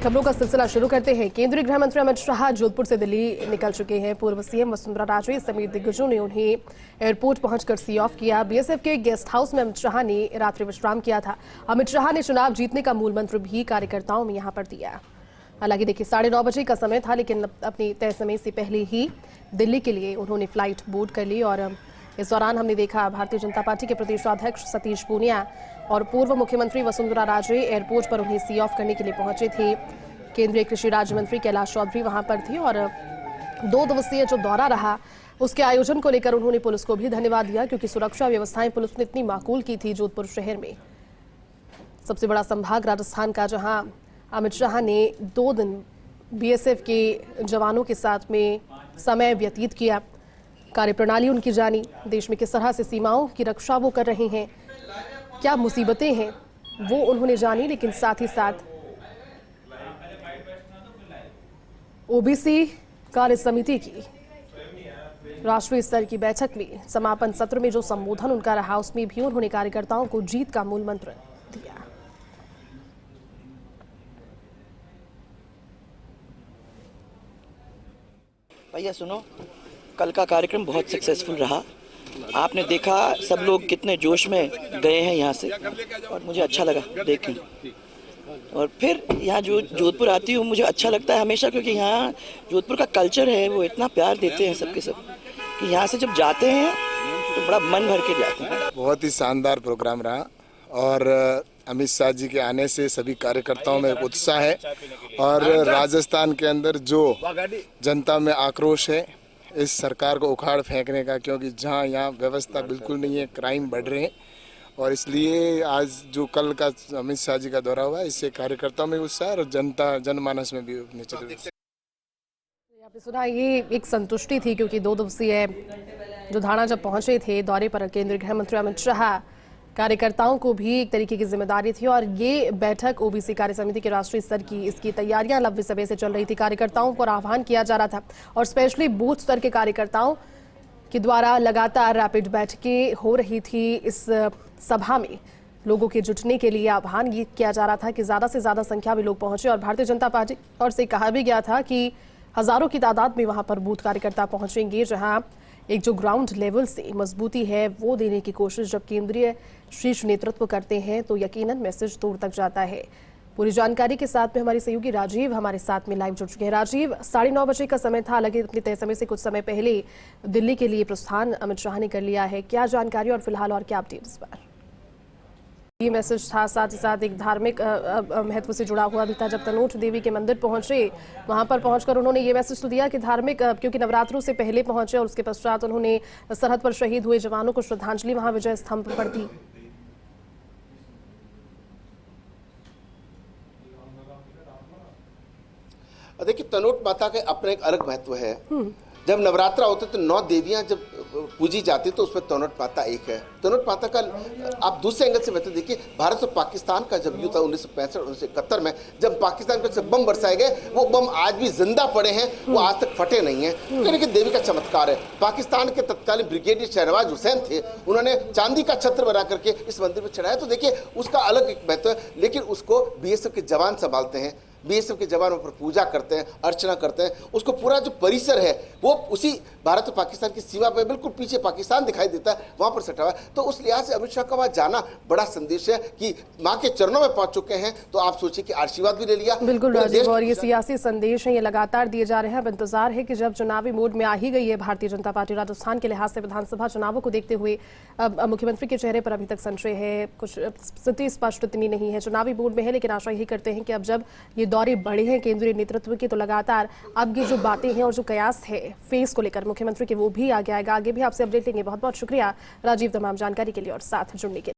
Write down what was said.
खबरों का सिलसिला शुरू करते हैं। केंद्रीय गृह मंत्री अमित शाह जोधपुर से दिल्ली निकल चुके हैं। पूर्व सीएम वसुंधरा राजे समेत दिग्गजों ने उन्हें एयरपोर्ट पहुंचकर सी ऑफ किया। बीएसएफ के गेस्ट हाउस में अमित शाह ने रात्रि विश्राम किया था। अमित शाह ने चुनाव जीतने का मूल मंत्र भी कार्यकर्ताओं में यहां पर दिया। हालांकि देखिए 9:30 बजे का समय था, लेकिन अपनी तय समय से पहले ही दिल्ली के लिए उन्होंने फ्लाइट बोर्ड कर ली। और इस दौरान हमने देखा भारतीय जनता पार्टी के प्रदेशाध्यक्ष सतीश पूनिया और पूर्व मुख्यमंत्री वसुंधरा राजे एयरपोर्ट पर उन्हें सी ऑफ करने के लिए पहुंचे थे। केंद्रीय कृषि राज्य मंत्री कैलाश चौधरी वहां पर थे और 2 दिवसीय जो दौरा रहा उसके आयोजन को लेकर उन्होंने पुलिस को भी धन्यवाद दिया, क्योंकि सुरक्षा व्यवस्थाएं पुलिस ने इतनी माकूल की थी। जोधपुर शहर में सबसे बड़ा संभाग राजस्थान का, जहां अमित शाह ने 2 दिन बीएसएफ के जवानों के साथ में समय व्यतीत किया। कार्यप्रणाली उनकी जानी, देश में किस तरह से सीमाओं की रक्षा वो कर रहे हैं, क्या मुसीबतें हैं वो उन्होंने जानी। लेकिन साथ ही साथ ओबीसी कार्य समिति की राष्ट्रीय स्तर की बैठक में समापन सत्र में जो संबोधन उनका रहा, उसमें भी उन्होंने कार्यकर्ताओं को जीत का मूल मंत्र दिया। भैया सुनो, कल का कार्यक्रम बहुत सक्सेसफुल रहा। आपने देखा सब लोग कितने जोश में गए हैं यहाँ से, और मुझे अच्छा लगा देख के। और फिर यहाँ जो जोधपुर आती हूँ मुझे अच्छा लगता है हमेशा, क्योंकि यहाँ जोधपुर का कल्चर है, वो इतना प्यार देते हैं सबके सब कि यहाँ से जब जाते हैं तो बड़ा मन भर के जाते हैं। बहुत ही शानदार प्रोग्राम रहा और अमित शाह जी के आने से सभी कार्यकर्ताओं में एक उत्साह है और राजस्थान के अंदर जो जनता में आक्रोश है इस सरकार को उखाड़ फेंकने का, क्योंकि जहां यहाँ व्यवस्था बिल्कुल नहीं है, क्राइम बढ़ रहे हैं। और इसलिए आज जो कल का अमित शाह जी का दौरा हुआ, इससे कार्यकर्ताओं में उत्साह और जनमानस में भी आपने सुना, ये एक संतुष्टि थी, क्योंकि 2 दिवसीय जो धारणा जब पहुंचे थे दौरे पर केंद्रीय गृह मंत्री अमित शाह, कार्यकर्ताओं को भी एक तरीके की जिम्मेदारी थी। और ये बैठक ओबीसी कार्य समिति के राष्ट्रीय स्तर की, इसकी तैयारियां लंबे समय से चल रही थी। कार्यकर्ताओं को आह्वान किया जा रहा था और स्पेशली बूथ स्तर के कार्यकर्ताओं के द्वारा लगातार रैपिड बैठकें हो रही थी। इस सभा में लोगों के जुटने के लिए आह्वान ये किया जा रहा था कि ज्यादा से ज्यादा संख्या में लोग पहुंचे। और भारतीय जनता पार्टी और से कहा भी गया था कि हजारों की तादाद में वहां पर बूथ कार्यकर्ता पहुंचेंगे, जहां एक जो ग्राउंड लेवल से मजबूती है वो देने की कोशिश जब केंद्रीय शीर्ष नेतृत्व करते हैं तो यकीनन मैसेज दूर तक जाता है। पूरी जानकारी के साथ में हमारे सहयोगी राजीव हमारे साथ में लाइव जुड़ चुके हैं। राजीव, 9:30 बजे का समय था, हालांकि अपने तय समय से कुछ समय पहले दिल्ली के लिए प्रस्थान अमित शाह ने कर लिया है। क्या जानकारी और फिलहाल और क्या अपडेट इस बार? ये मैसेज था, साथ ही साथ एक धार्मिक महत्व से जुड़ा हुआ भी था। जब तनोट देवी के मंदिर पहुंचे, वहां पर पहुंचकर उन्होंने ये मैसेज तो दिया कि धार्मिक, क्योंकि नवरात्रों से पहले पहुंचे और उसके पश्चात उन्होंने सरहद पर शहीद हुए जवानों को श्रद्धांजलि वहां विजय स्तंभ पर दी। देखिए, तनोट माता के अपने एक अलग महत्व है। जब नवरात्रा होते तो 9 देवियां जब पूजी जाती तो उसमें तनोट माता एक है। तनोट माता का आप दूसरे एंगल से महत्व देखिए। भारत और पाकिस्तान का जब युद्ध था 1965-1971 में, जब पाकिस्तान पर से बम बरसाए गए, वो बम आज भी जिंदा पड़े हैं, वो आज तक फटे नहीं हैं। लेकिन देवी का चमत्कार है। पाकिस्तान के तत्कालीन ब्रिगेडियर शहनवाज हुसैन थे, उन्होंने चांदी का छत्र बना करके इस मंदिर में चढ़ाया। तो देखिए उसका अलग एक महत्व है, लेकिन उसको बीएसएफ के जवान संभालते हैं। बीएसएफ के जवान पर पूजा करते हैं, अर्चना करते हैं। उसको पूरा जो परिसर है वो उसी भारत और पाकिस्तान की सीमा पे बिल्कुल पीछे पाकिस्तान दिखाई देता है, वहां पर सटा हुआ है। तो उस लिहाज से अमित शाह का वहां जाना बड़ा संदेश है कि मां के चरणों में पहुंच चुके हैं। तो आप सोचिए कि आशीर्वाद भी ले लिया। बिल्कुल राजीव, और ये सियासी संदेश है, ये लगातार दिए जा रहे हैं। अब इंतजार है कि जब चुनावी मोड में आ ही गई है भारतीय जनता पार्टी राजस्थान के लिहाज से, विधानसभा चुनावों को देखते हुए अब मुख्यमंत्री के चेहरे पर अभी तक संशय है, कुछ स्थिति स्पष्ट इतनी नहीं है, चुनावी मोड में है। लेकिन आशा यही करते हैं कि अब जब ये दौरे बढ़े हैं केंद्रीय नेतृत्व की, तो लगातार अब ये जो बातें हैं और जो कयास है फेस को लेकर मुख्यमंत्री के, वो भी आगे आएगा। आगे भी आपसे अपडेट लेंगे। बहुत बहुत शुक्रिया राजीव तमाम जानकारी के लिए और साथ जुड़ने के लिए।